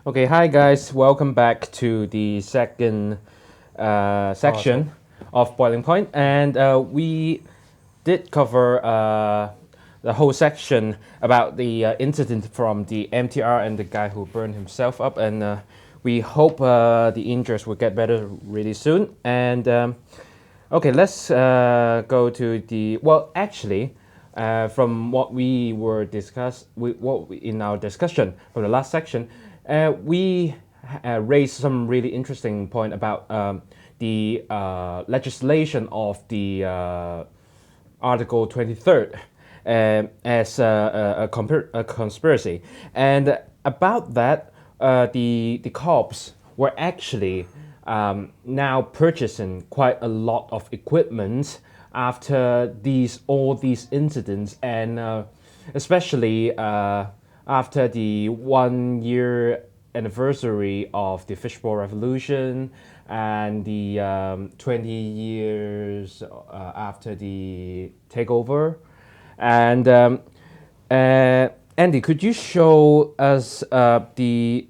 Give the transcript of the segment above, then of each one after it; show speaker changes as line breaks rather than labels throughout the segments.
Okay, hi guys, welcome back to the second section of Boiling Point, and we did cover the whole section about the incident from the MTR and the guy who burned himself up, and we hope the injuries will get better really soon. And okay, let's go to the from what we were in our discussion from the last section. We raised some really interesting point about the legislation of the Article 23rd as a conspiracy, and about that, the cops were actually now purchasing quite a lot of equipment after all these incidents, and especially after the 1 year anniversary of the Fishbowl Revolution and the 20 years after the takeover. And Andy, could you show us the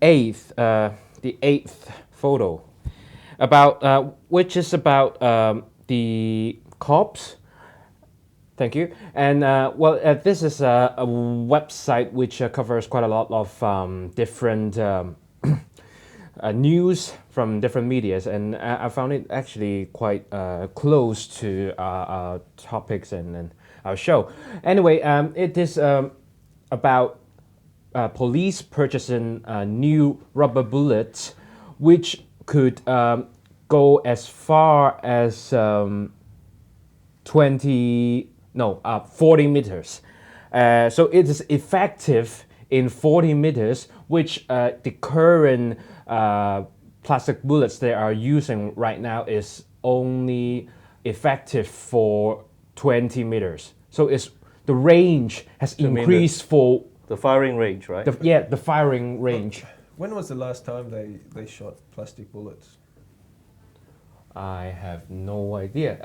eighth photo about which is about the cops? Thank you. And this is a website which covers quite a lot of different news from different medias, and I found it actually quite close to our topics and our show. Anyway, it is about police purchasing new rubber bullets, which could go as far as 40 meters. So it is effective in 40 meters, which the current plastic bullets they are using right now is only effective for 20 meters. So the range has increased for
the firing range, right?
The firing range.
When was the last time they shot plastic bullets?
I have no idea.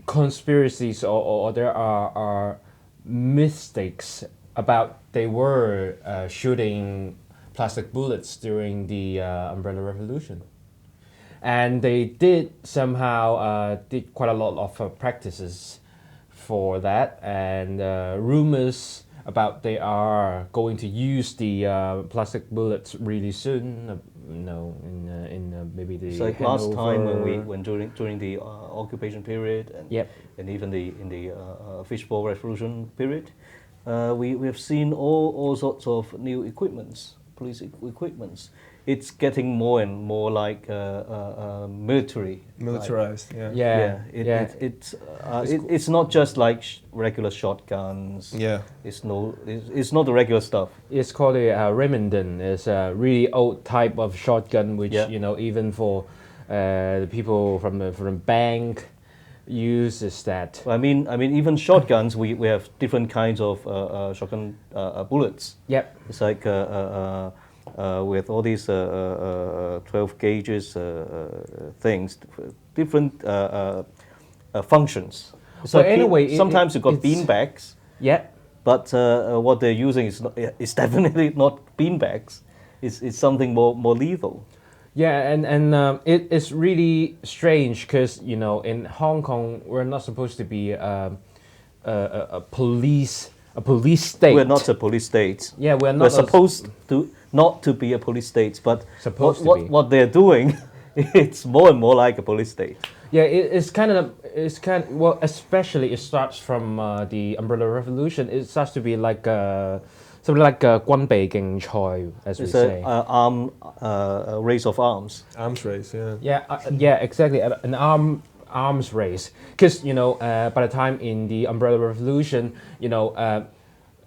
Conspiracies or there are mistakes about they were shooting plastic bullets during the Umbrella Revolution, and they did somehow did quite a lot of practices for that, and rumors about they are going to use the plastic bullets really soon. In maybe the.
It's like last time when during the occupation period and even in the Fishbowl Revolution period, we have seen all sorts of new equipments, police equipments. It's getting more and more like
militarized.
It's not just like regular shotguns. It's not the regular stuff.
It's called a Remington. It's a really old type of shotgun, which even for the people from the bank uses that.
I mean even shotguns. We have different kinds of shotgun bullets.
Yep.
It's like. With all these 12 gauges things, different functions. So
anyway,
sometimes you've got beanbags.
Yeah.
But what they're using is definitely not beanbags. It's something more lethal.
Yeah, and it is really strange because in Hong Kong we're not supposed to be a police state.
We're not a police state.
Yeah, we're
supposed to not to be a police state, but what they're doing, it's more and more like a police state.
Yeah, it's kind of especially it starts from the Umbrella Revolution. It starts to be like something like 軍備競賽, as we say.
A race of arms.
Arms race, yeah.
Yeah, exactly. An arms race, because by the time in the Umbrella Revolution,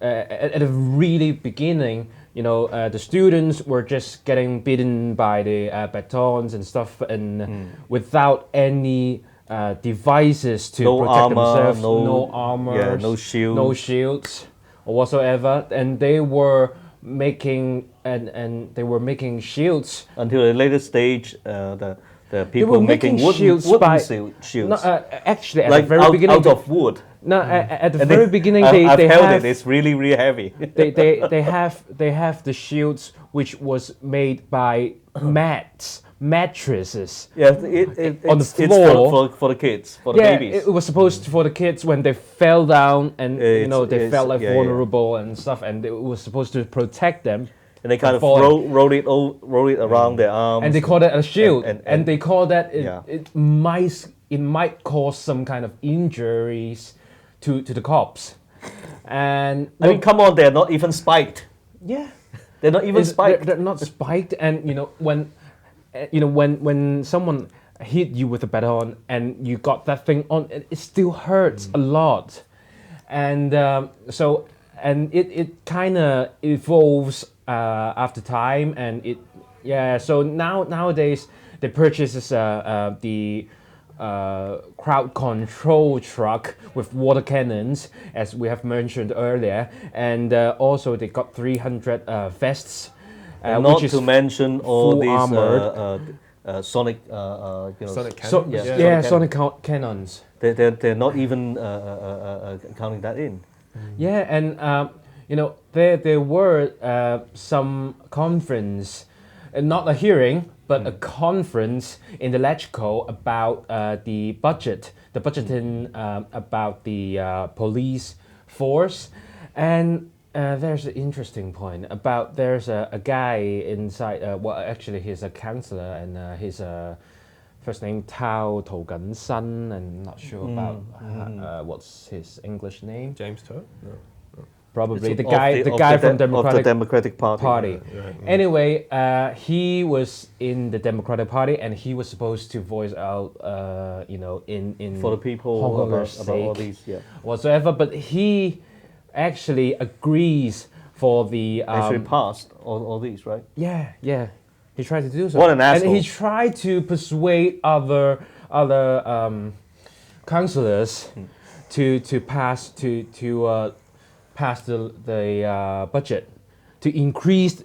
at the really beginning, the students were just getting beaten by the batons and stuff, and without any devices to protect themselves, no armor,
no
shields or whatsoever, and they were making shields
until a later stage. The people making wooden shields.
No, actually, at
like
the very beginning,
out of wood.
No, at the
And
very beginning,
I've
they
held
have
it. It's really, really heavy.
they have the shields which was made by mattresses.
Yeah,
on the floor
it's for the kids, for the babies.
It was supposed for the kids when they fell down and they felt like
yeah,
vulnerable and stuff, and it was supposed to protect them.
And they kind of roll it around their arms.
And they call that a shield.
And
they call that it might cause some kind of injuries to the cops. And
I mean, come on, they're not even spiked.
Yeah,
they're not even spiked.
They're not spiked, and when someone hit you with a baton and you got that thing on, it still hurts a lot, and it kind of evolves after time, and so nowadays they purchases the crowd control truck with water cannons, as we have mentioned earlier, and also they got 300 vests,
not to mention all these sonic,
sonic cannons.
Sonic cannons.
They're not even counting that in.
Yeah, and there were some conference, not a hearing, but a conference in the LegCo about the budgeting about the police force, and there's an interesting point about there's a guy inside. Actually, he's a counselor, and his first name㷫烚烚, and I'm not sure about what's his English name.
James Toe? No.
Probably the guy from
the Democratic Party.
Right. Anyway, he was in the Democratic Party, and he was supposed to voice out, in
for the people about all these,
whatsoever. But he actually agrees for the.
Actually passed all these, right?
Yeah. He tried to do so.
What an asshole!
And he tried to persuade other councillors to pass pass the budget, to increase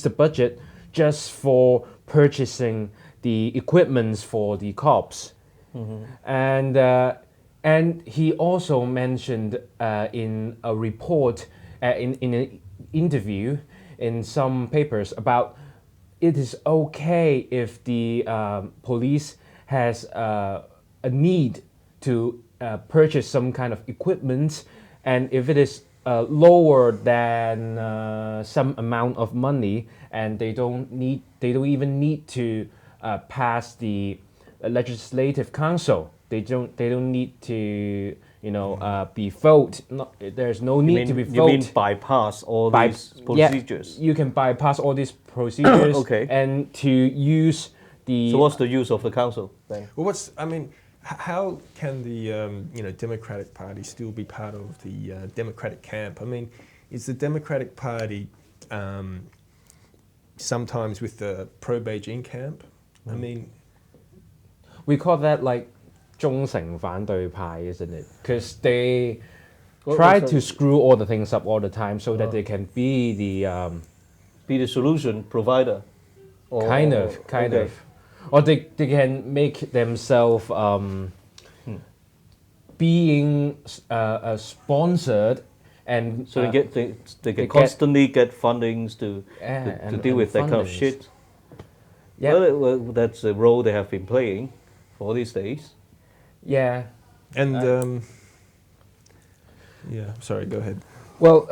the budget just for purchasing the equipments for the cops. And he also mentioned in a report, in an interview in some papers, about it is okay if the police has a need to purchase some kind of equipment, and if it is lower than some amount of money, and they don't even need to pass the legislative council. They don't need to be vote. There's no need to be vote.
You mean bypass all these procedures?
Yeah, you can bypass all these procedures.
Okay.
And to use the.
So what's the use of the council then?
Well, how can the Democratic Party still be part of the Democratic camp? I mean, is the Democratic Party sometimes with the pro-Beijing camp? I mean,
we call that like 忠誠反對派, isn't it? Because they try to screw all the things up all the time so that they can be
the solution provider.
Kind of. Or they can make themselves being sponsored, and
so they can constantly get fundings to deal with that kind of shit. Yeah, well, that's a role they have been playing for these days.
Yeah,
and sorry, go ahead.
Well,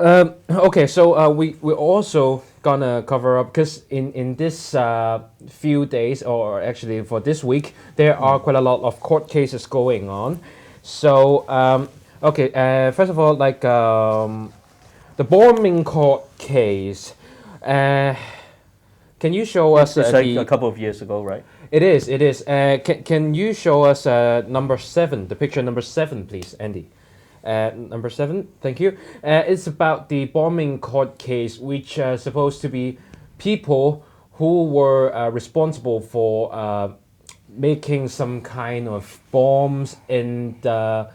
okay, so we're also gonna cover up, because in this few days, or actually for this week, there are quite a lot of court cases going on. So, first of all, like the bombing court case, can you show us?
It's like a couple of years ago, right?
It is. Can you show us number 7, the picture number 7, please, Andy? Number 7, thank you. It's about the bombing court case, which are supposed to be people who were responsible for making some kind of bombs in the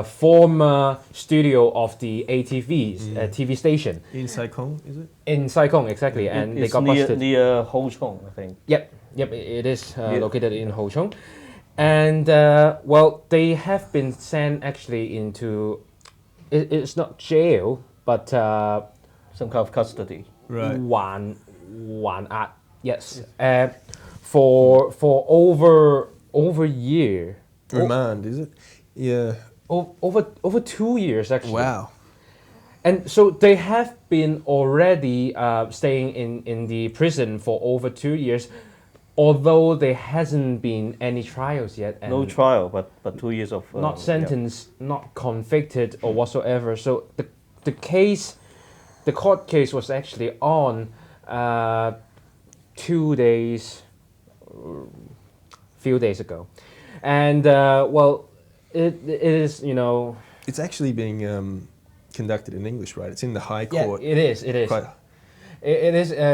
former studio of the ATV's TV station.
In Sai Kung, is it?
In Sai Kung, exactly. And they got busted.
Near Ho Chong, I think.
Yep. Yep, it is located in Ho Chung. And, well, they have been sent actually into, it's not jail, but
some kind of custody.
Right.
One at, yes. For over a year.
Remand, is it? Yeah.
Over 2 years, actually.
Wow.
And so they have been already staying in the prison for over 2 years, although there hasn't been any trials yet. And
no trial, but 2 years of...
not sentenced, not convicted or whatsoever. So the court case was actually on 2 days, few days ago. And, well, it is, you know...
It's actually being conducted in English, right? It's in the High Court.
Yeah, it is. It is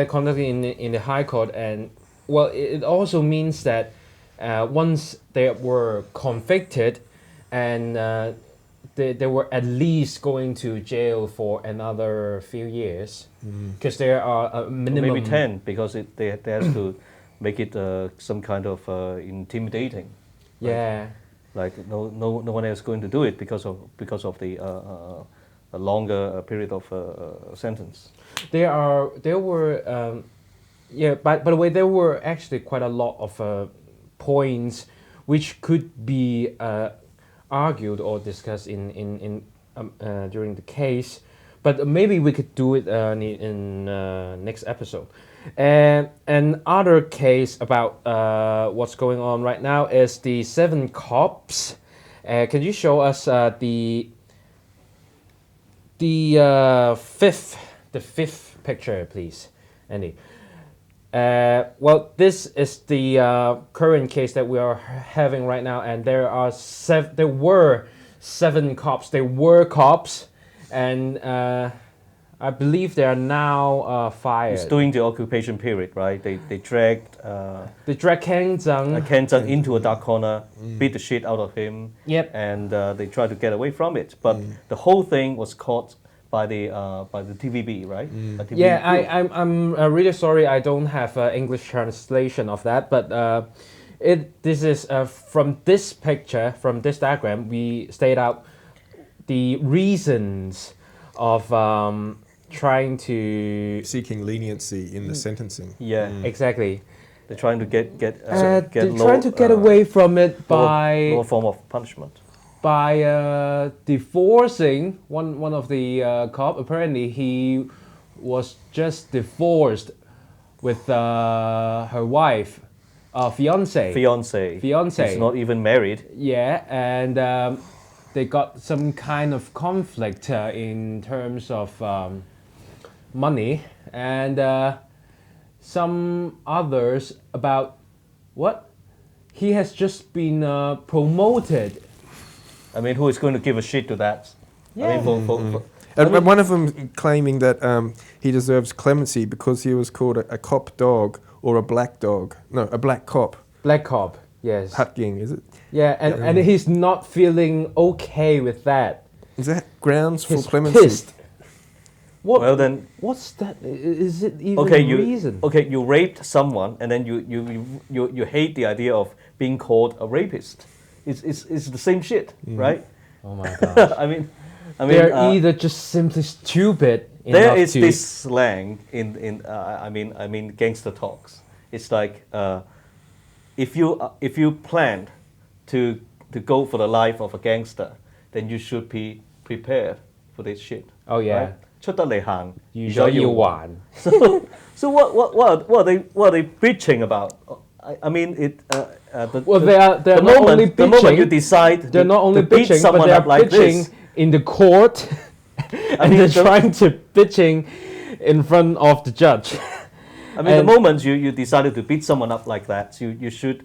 conducted in the High Court, and well, it also means that once they were convicted, and they were at least going to jail for another few years, because there are a minimum.
Maybe 10, because they have to make it some kind of intimidating.
Yeah.
Like no one else going to do it because of the a longer period of sentence. By
the way, there were actually quite a lot of points which could be argued or discussed in during the case, but maybe we could do it in next episode. And another case about what's going on right now is the 7 cops. Can you show us the fifth picture, please, Andy? Well, this is the current case that we are having right now, and there were 7 cops. They were cops, and I believe they are now fired.
It's during the occupation period, right? They dragged
Ken
Zhang into a dark corner, beat the shit out of him.
Yep.
And they tried to get away from it, but the whole thing was caught by the TVB, right? TVB
yeah, I'm really sorry I don't have English translation of that, but this is from this picture, from this diagram, we state out the reasons of
seeking leniency in the sentencing.
Yeah,
exactly.
They're trying to get
trying to get away from it by
lower form of punishment.
By divorcing one of the cop. Apparently, he was just divorced with her wife, fiance.
He's not even married.
Yeah, and they got some kind of conflict in terms of money, and some others about what he has just been promoted.
I mean, who is going to give a shit to that?
Yeah.
I mean,
And one of them claiming that he deserves clemency because he was called a cop dog or a black dog. No, a black cop.
Black cop, yes.
Hatging, is it?
Yeah, and he's not feeling okay with that.
Is that grounds for
He's
clemency?
pissed.
Well then,
what's that? Is it even
okay?
a reason?
You raped someone, and then you hate the idea of being called a rapist. It's the same shit, right?
Oh my god!
I mean,
they're either just simply stupid.
There is this slang in gangster talks. It's like if you planned to go for the life of a gangster, then you should be prepared for this shit.
Oh yeah.
Right? 出得嚟行，
預咗要還。
So what are they bitching about? I mean it.
They're not only bitching.
The moment you decide
they're not only
to beat
bitching, but
someone
they're
up like
bitching
this,
in the court, and they're trying to bitching in front of the judge.
I mean, the moment you decided to beat someone up like that, you should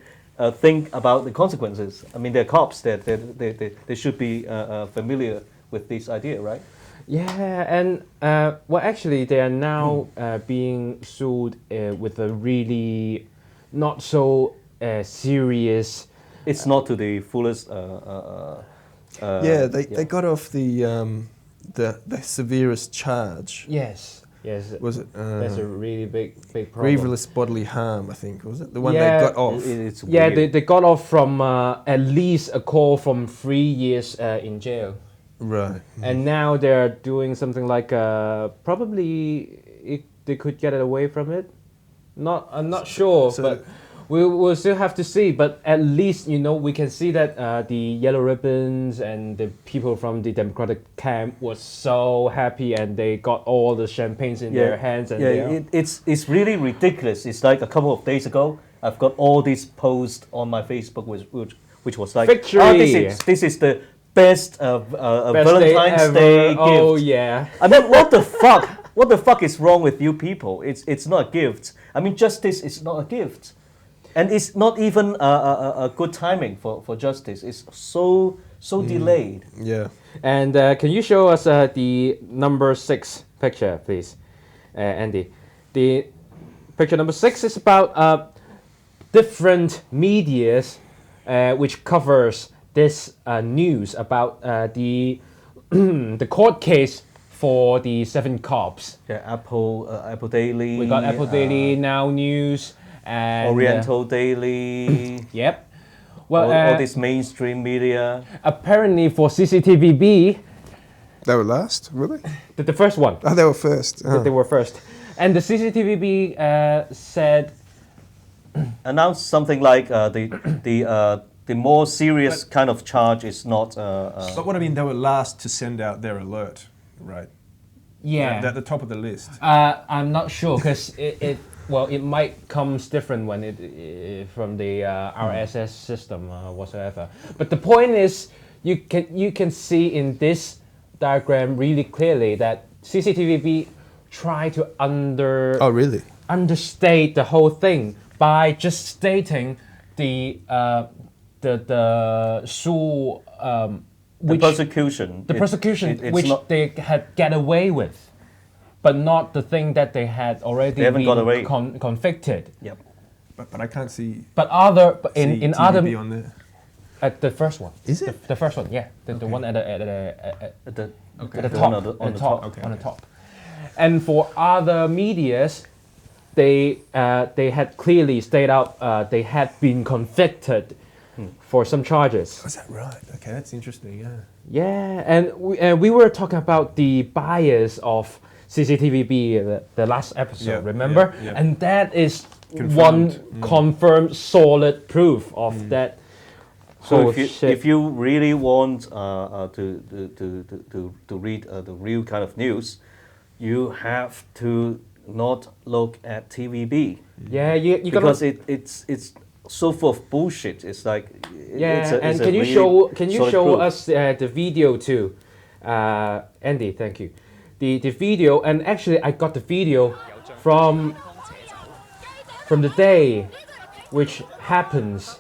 think about the consequences. I mean, they're cops. They should be familiar with this idea, right?
Yeah, and well, actually, they are now being sued with a really not so serious.
It's not to the fullest.
They got off the severest charge.
Yes. Yes.
Was it?
That's a really big problem.
Grievous bodily harm, I think, was it? The one they got off.
It's
yeah,
weird.
they got off from at least a call from 3 years in jail.
Right.
And now they're doing something like probably they could get away from it. I'm not sure, but we'll still have to see. But at least we can see that the yellow ribbons and the people from the Democratic camp was so happy, and they got all the champagnes in their hands. And
it's really ridiculous. It's like a couple of days ago, I've got all these posts on my Facebook, which was like,
victory.
This is the best Valentine's Day gift.
Oh yeah.
I mean, what the fuck? What the fuck is wrong with you people? It's not a gift. I mean, justice is not a gift, and it's not even a good timing for justice. It's so delayed.
Yeah.
And can you show us the number 6 picture, please, Andy? The picture number 6 is about different medias which covers this news about the the court case for the 7 cops.
Yeah, Apple Daily.
We got Apple Daily, Now News, and
Oriental Daily.
Yep. Well,
all this mainstream media.
Apparently, for CCTVB,
They were last, really?
the first one.
Oh, they were first. Oh.
They were first, and the CCTVB said.
Announced something like the more serious kind of charge is not.
But what I mean, they were last to send out their alert, right?
Yeah.
They're at the top of the list.
I'm not sure because it might comes different when it from the RSS system whatsoever. But the point is, you can see in this diagram really clearly that CCTVB try to understate the whole thing by just stating the
prosecution.
The prosecution which
not,
they had get away with, but not the thing that they had already been convicted.
Yep.
But I can't see.
But in other
on there.
At the first one.
Is it
the first one? Yeah, the one at the top.
Okay.
On the top. And for other medias, they had clearly stated out they had been convicted for some charges.
Oh, is that right? Okay, that's interesting. Yeah.
Yeah, and we were talking about the bias of CCTVB the last episode, remember?
Yeah.
And that is
confirmed.
confirmed solid proof of that.
So if you really want to read the real kind of news, you have to not look at TVB.
Yeah, you
because it's so full of bullshit. It's like
and can you show us the video too, Andy? Thank you. The video, and actually I got the video from the day which happens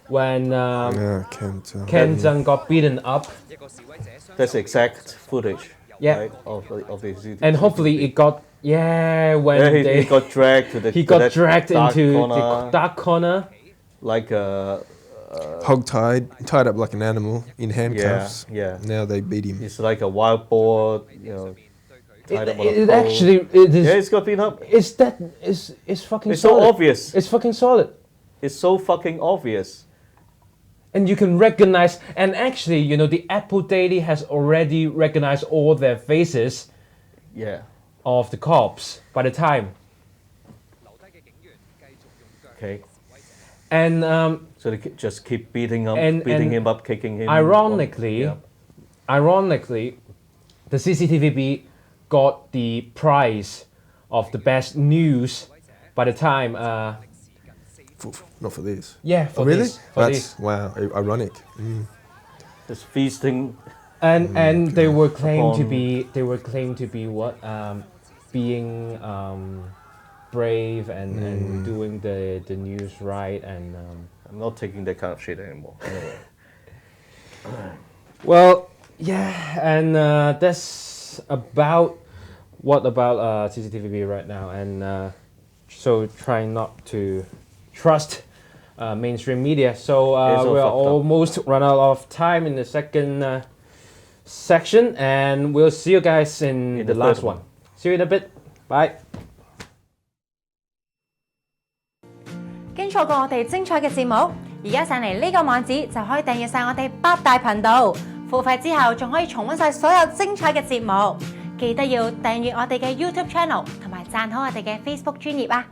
when Ken Zhang got beaten up.
That's exact footage.
Yeah.
Right, of the
and hopefully it got when
he got dragged to the
dragged into the dark corner.
Like
hog-tied, tied up like an animal in handcuffs.
Yeah.
Now they beat him.
It's like a wild boar, tied up on a pole.
It is.
Yeah, it's got beaten up.
It's fucking.
It's
solid.
so obvious.
It's fucking solid.
It's so fucking obvious.
And you can recognize, and actually, the Apple Daily has already recognized all their faces.
Yeah.
Of the cops by the time.
Okay.
And
so they just keep beating him up, kicking him.
Ironically, the CCTVB got the prize of the best news by the time.
Not for this.
Yeah, for
really?
this.
That's wow, ironic.
Just feasting.
And they were claimed to be what being brave and doing the news right, and
I'm not taking that kind of shit anymore. Anyway.
Well, yeah, and that's about CCTVB right now, and so trying not to trust mainstream media. So we're almost run out of time in the second section, and we'll see you guys in the last one. See you in a bit. Bye。
經錯過我哋精彩嘅節目，而家上嚟呢個網址就可以訂閱晒我哋8大頻道，付費之後仲可以重溫晒所有精彩嘅節目。記得要訂閱我哋嘅 YouTube Channel 同埋讚好我哋嘅 Facebook 專頁啊！